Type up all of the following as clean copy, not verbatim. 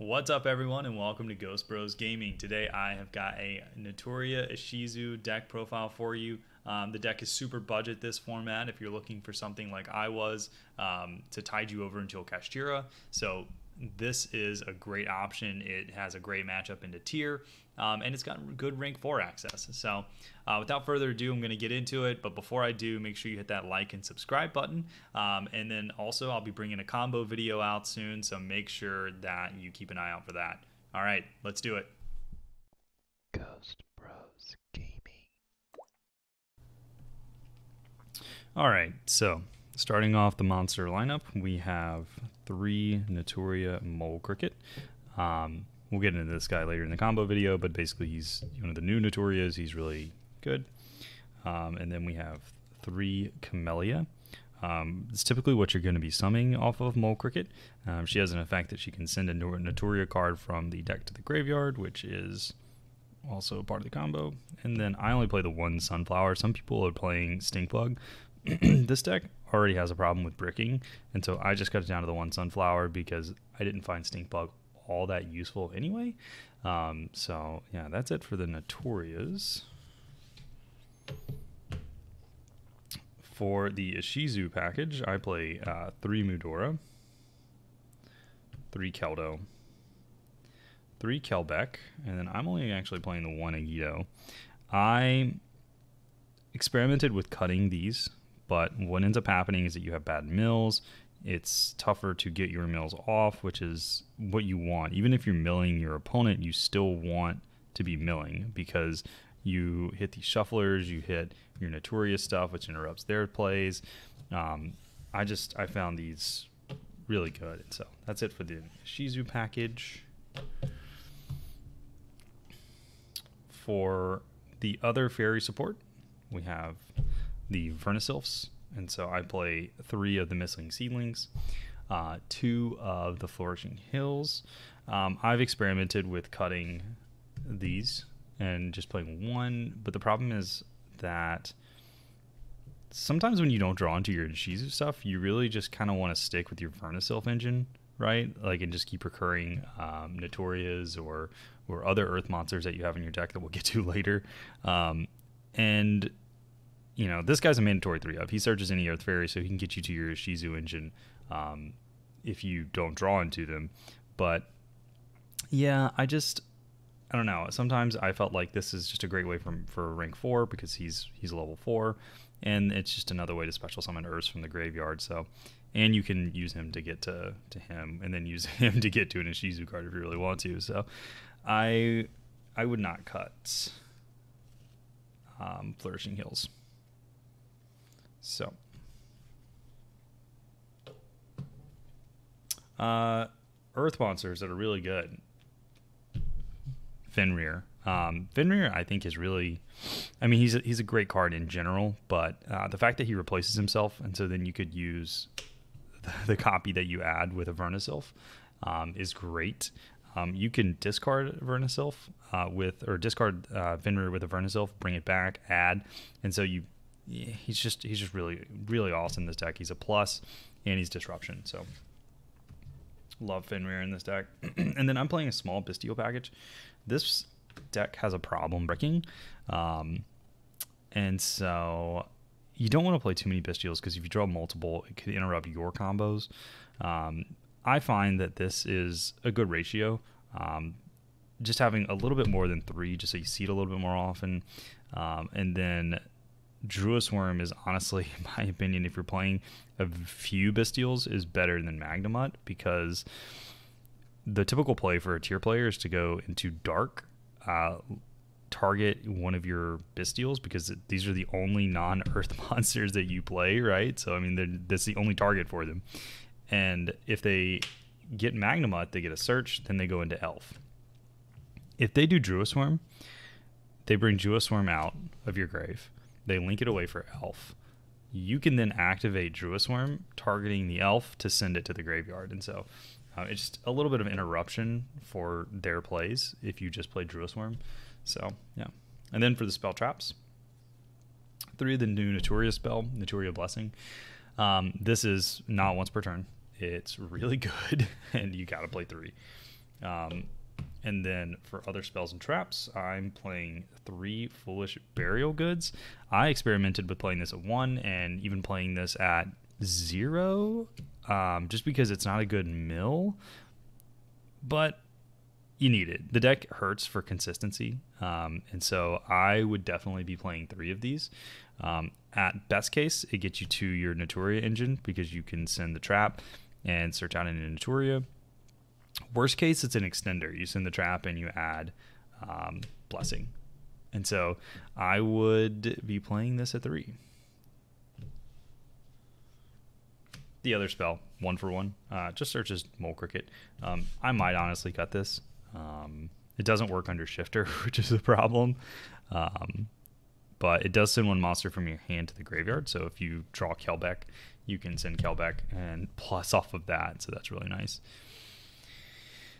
What's up, everyone, and welcome to Ghost Bros Gaming. Today I have got a Naturia Ishizu deck profile for you. The deck is super budget this format if you're looking for something like I was to tide you over until Kashtira. So this is a great option. It has a great matchup into tier, and it's got good rank 4 access. So without further ado, I'm going to get into it. But before I do, make sure you hit that like and subscribe button. And then also I'll be bringing a combo video out soon, so make sure that you keep an eye out for that. All right, let's do it. Ghost Bros Gaming. All right, so starting off the monster lineup, we have 3 Naturia Mole Cricket. We'll get into this guy later in the combo video, but basically he's one of the new Naturias. He's really good. And then we have 3 Camellia. It's typically what you're going to be summoning off of Mole Cricket. She has an effect that she can send a Naturia card from the deck to the graveyard, which is also part of the combo. And then I only play the 1 Sunflower. Some people are playing Stinkbug. This deck already has a problem with bricking, and so I just cut it down to the 1 Sunflower because I didn't find Stinkbug all that useful anyway. So yeah, that's it for the Naturias. For the Ishizu package, I play 3 Mudora, 3 Keldo, 3 Kelbeck, and then I'm only actually playing the 1 Yugioh. I experimented with cutting these, but what ends up happening is that you have bad mills. It's tougher to get your mills off, which is what you want. Even if you're milling your opponent, you still want to be milling because you hit these shufflers, you hit your Naturia stuff, which interrupts their plays. I found these really good. And so that's it for the Ishizu package. For the other fairy support, we have the Vernisylphs, and so I play 3 of the Missing Seedlings, 2 of the Flourishing Hills. I've experimented with cutting these and just playing 1, but the problem is that sometimes when you don't draw into your Ishizu stuff, you really just kind of want to stick with your Vernisylph engine, right? Like, and just keep recurring Naturias or other Earth monsters that you have in your deck that we'll get to later. And you know, this guy's a mandatory 3-up. He searches any Earth Fairy, so he can get you to your Ishizu engine if you don't draw into them. But yeah, I don't know. Sometimes I felt like this is just a great way for rank 4 because he's level 4, and it's just another way to special summon Earths from the graveyard. So, and you can use him to get to him, and then use him to get to an Ishizu card if you really want to. So, I would not cut Flourishing Hills. So, Earth monsters that are really good. Fenrir. Fenrir, I think, is really, I mean, he's a great card in general, but the fact that he replaces himself, and so then you could use the copy that you add with a Vernisylph is great. You can discard Vernisylph discard Fenrir with a Vernisylph, bring it back, add, and so he's just really, really awesome in this deck. He's a plus, and he's disruption. So love Fenrir in this deck. And then I'm playing a small Bestial package. This deck has a problem bricking, and so you don't want to play too many Bestials because if you draw multiple, it could interrupt your combos. I find that this is a good ratio. Just having a little bit more than 3, just so you see it a little bit more often, and then Druid Swarm is honestly, in my opinion, if you're playing a few Bestials, is better than Magnemut, because the typical play for a tier player is to go into Dark, target one of your Bestials, because these are the only non-Earth monsters that you play, right? So, I mean, that's the only target for them. And if they get Magnemut, they get a search, then they go into Elf. If they do Druid Swarm, they bring Druid Swarm out of your grave. They link it away for Elf. You can then activate Druid Swarm, targeting the Elf to send it to the graveyard. And so it's just a little bit of interruption for their plays if you just play Druid Swarm. So, yeah. And then for the spell traps, 3 of the new Naturia spell, Naturia Blessing. This is not once per turn. It's really good, and you gotta play 3. And then for other spells and traps, I'm playing 3 Foolish Burial Goods. I experimented with playing this at 1 and even playing this at 0, just because it's not a good mill, but you need it. The deck hurts for consistency, and so I would definitely be playing 3 of these. At best case, it gets you to your Naturia engine because you can send the trap and search out in Naturia. Worst case, it's an extender. You send the trap and you add Blessing. And so I would be playing this at 3. The other spell, 1 for 1, just searches Mole Cricket. I might honestly cut this. It doesn't work under Shifter, which is a problem. But it does send 1 monster from your hand to the graveyard. So if you draw Kelbeck, you can send Kelbeck and plus off of that. So that's really nice.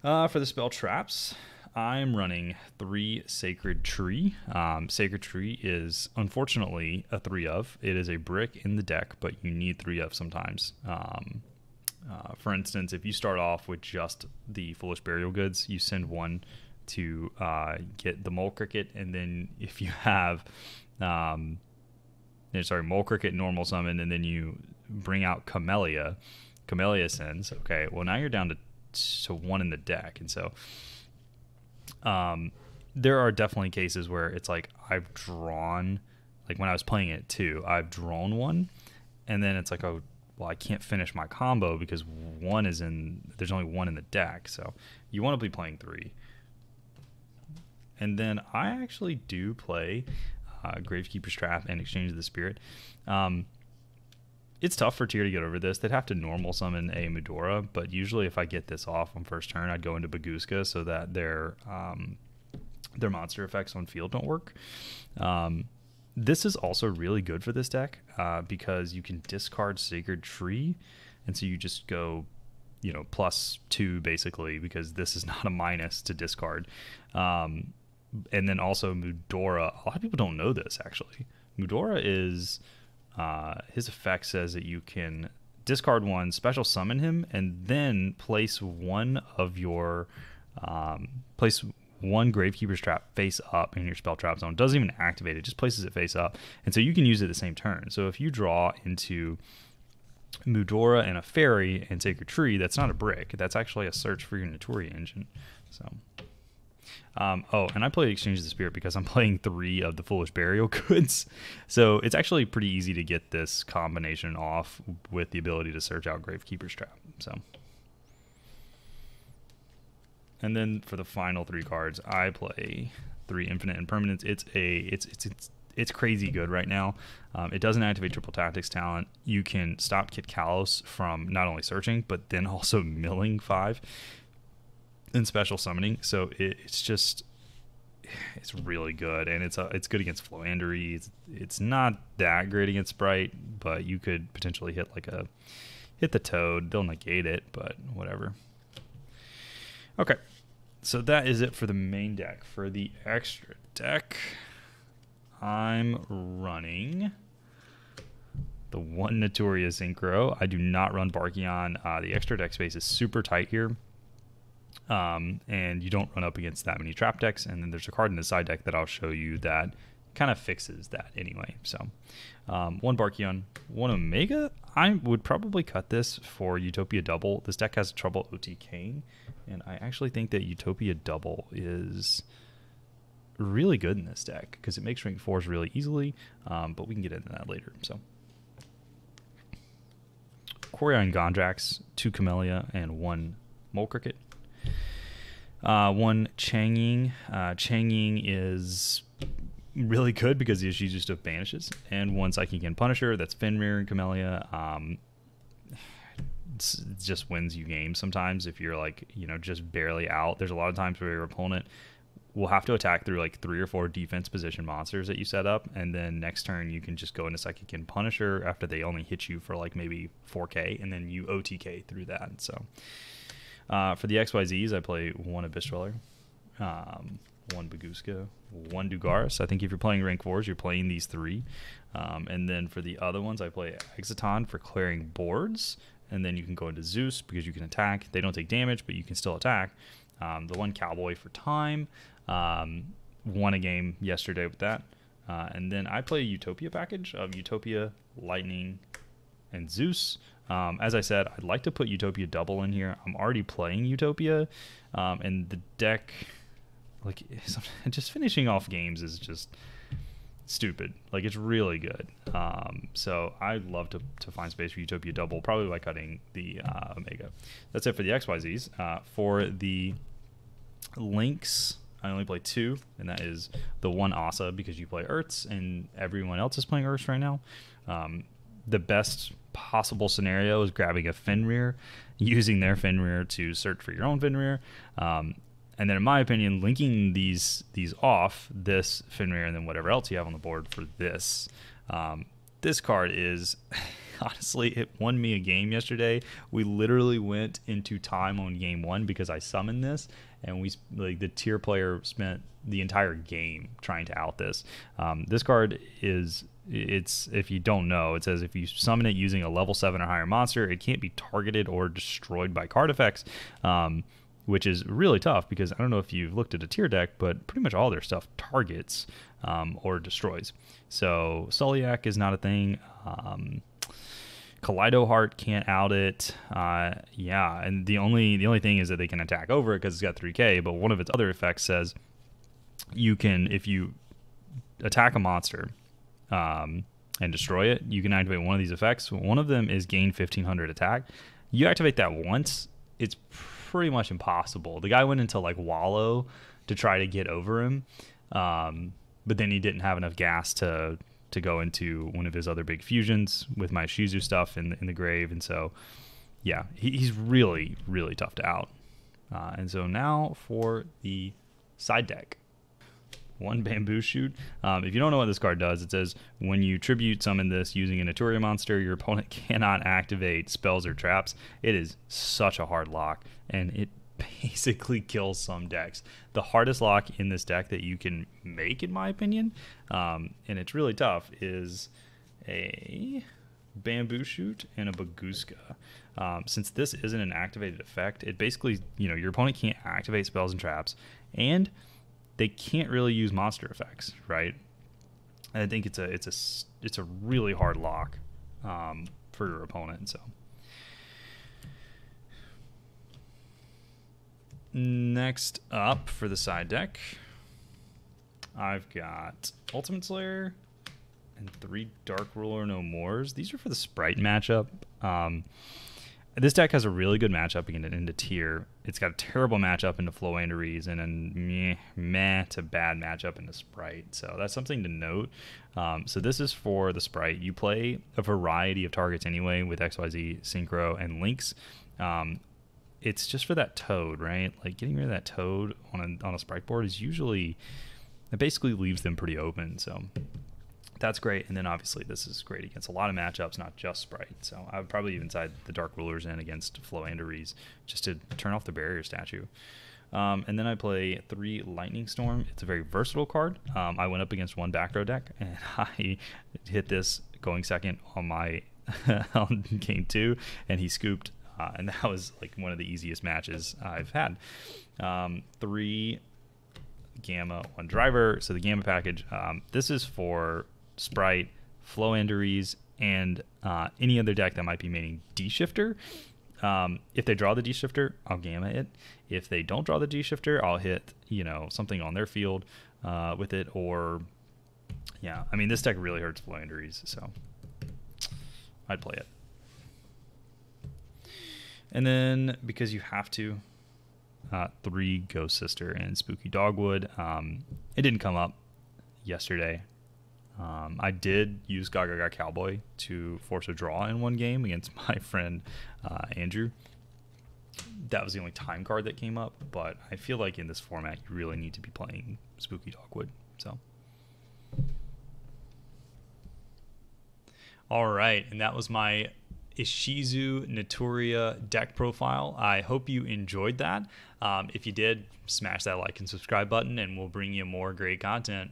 For the spell traps, I'm running 3 Sacred Tree. Sacred Tree is unfortunately a 3 of. It is a brick in the deck, but you need 3 of sometimes. For instance, if you start off with just the Foolish Burial Goods, you send 1 to get the Mole Cricket, and then if you have Mole Cricket normal summon, and then you bring out Camellia sends. Okay, well now you're down to 1 in the deck, and so there are definitely cases where it's like I've drawn, like when I was playing it too, I've drawn 1, and then it's like, oh well, I can't finish my combo because there's only 1 in the deck, so you want to be playing 3. And then I actually do play Gravekeeper's Trap and Exchange of the Spirit. It's tough for Tier to get over this. They'd have to normal summon a Medora, but usually if I get this off on first turn, I'd go into Baguska so that their monster effects on field don't work. This is also really good for this deck because you can discard Sacred Tree, and so you just go, +2 basically, because this is not a minus to discard. And then also Mudora. A lot of people don't know this actually. Mudora is his effect says that you can discard 1, special summon him, and then place 1 of your place 1 Gravekeeper's Trap face up in your spell trap zone. It doesn't even activate it, just places it face up, and so you can use it the same turn. So if you draw into Mudora and a fairy and Sacred Tree, that's not a brick. That's actually a search for your Naturia engine. So. And I play Exchange of the Spirit because I'm playing 3 of the Foolish Burial Goods. So it's actually pretty easy to get this combination off with the ability to search out Gravekeeper's Trap. So, and then for the final 3 cards, I play 3 Infinite Impermanence. It's crazy good right now. It doesn't activate Triple Tactics talent. You can stop Kit Kalos from not only searching, but then also milling 5. And special summoning, so it's really good, and it's good against Floandery. It's not that great against Sprite, but you could potentially hit the Toad. They'll negate it, but whatever. Okay, so that is it for the main deck. For the extra deck, I'm running the 1 Naturia Synchro. I do not run Barkion. The extra deck space is super tight here. And you don't run up against that many trap decks, and then there's a card in the side deck that I'll show you that kind of fixes that anyway. So 1 Barkion, 1 Omega. I would probably cut this for Utopia Double. This deck has trouble OTKing, and I actually think that Utopia Double is really good in this deck because it makes rank 4s really easily, but we can get into that later. So Quarion Gondrax, 2 Camellia, and 1 Mole Cricket. 1 Changing. Changing is really good because the Ishizu stuff banishes. And 1 Psychic Punisher. That's Fenrir and Camellia. It just wins you games sometimes if you're just barely out. There's a lot of times where your opponent will have to attack through like 3 or 4 defense position monsters that you set up, and then next turn you can just go into Psychic Punisher after they only hit you for like maybe 4k, and then you OTK through that. So for the XYZs, I play 1 Abyss Dweller, 1 Baguska, 1 Dugaris. I think if you're playing rank 4s, you're playing these 3. And then for the other ones, I play Exciton for clearing boards, and then you can go into Zeus because you can attack. They don't take damage, but you can still attack. The one Cowboy for time. Won a game yesterday with that. And then I play a Utopia package of Utopia, Lightning, and Zeus. As I said, I'd like to put Utopia double in here. I'm already playing Utopia, and the deck, like, just finishing off games is just stupid. Like, it's really good. So I'd love to find space for Utopia double, probably by cutting the Omega. That's it for the XYZs. For the links, I only play 2, and that is the one Asa because you play Earths and everyone else is playing Earths right now. The best possible scenario is grabbing a Fenrir, using their Fenrir to search for your own Fenrir. And then in my opinion, linking these off, this Fenrir and then whatever else you have on the board for this. This card is, honestly, it won me a game yesterday. We literally went into time on game 1 because I summoned this, and the tier player spent the entire game trying to out this. This card it's if you don't know, it says if you summon it using a level 7 or higher monster, it can't be targeted or destroyed by card effects. Which is really tough because I don't know if you've looked at a tier deck, but pretty much all their stuff targets or destroys. So Sulliak is not a thing. Kaleido Heart can't out it. Yeah, and the only thing is that they can attack over it because it's got 3k, but one of its other effects says you can, if you attack a monster and destroy it, you can activate one of these effects. One of them is gain 1500 attack. You activate that once, it's pretty much impossible. The guy went into like Wallow to try to get over him, but then he didn't have enough gas to go into one of his other big fusions with my Ishizu stuff in the grave, and so yeah, he's really tough to out. And so now for the side deck. One Bamboo Shoot. If you don't know what this card does, it says when you tribute summon this using a Naturia monster, your opponent cannot activate spells or traps. It is such a hard lock, and it basically kills some decks. The hardest lock in this deck that you can make, in my opinion, and it's really tough, is a Bamboo Shoot and a Baguska. Since this isn't an activated effect, it basically, your opponent can't activate spells and traps, and they can't really use monster effects, right? And I think it's a really hard lock for your opponent. So next up for the side deck, I've got Ultimate Slayer and 3 Dark Ruler No Mores. These are for the Sprite matchup. This deck has a really good matchup into tier. It's got a terrible matchup into Floanderies and a meh to bad matchup into Sprite. So that's something to note. So this is for the Sprite. You play a variety of targets anyway with XYZ, Synchro, and Lynx. It's just for that Toad, right? Like getting rid of that Toad on a Sprite board is usually, it basically leaves them pretty open. So that's great. And then obviously this is great against a lot of matchups, not just Sprite. So I would probably even side the Dark Rulers in against Floanderies just to turn off the barrier statue. And then I play 3 Lightning Storm. It's a very versatile card. I went up against one back row deck, and I hit this going second on my on game 2, and he scooped. And that was like one of the easiest matches I've had. 3 Gamma, 1 Driver. So the Gamma package, this is for Sprite, Floanderies, and any other deck that might be maining D-Shifter. If they draw the D-Shifter, I'll Gamma it. If they don't draw the D-Shifter, I'll hit, something on their field with it. Or, yeah, I mean, this deck really hurts Floanderies, so I'd play it. And then, because you have to, 3 Ghost Sister and Spooky Dogwood. It didn't come up yesterday. I did use Gaga Cowboy to force a draw in one game against my friend Andrew. That was the only time card that came up, but I feel like in this format you really need to be playing Spooky Dogwood. So, all right, and that was my Ishizu Naturia deck profile. I hope you enjoyed that. If you did, smash that like and subscribe button, and we'll bring you more great content.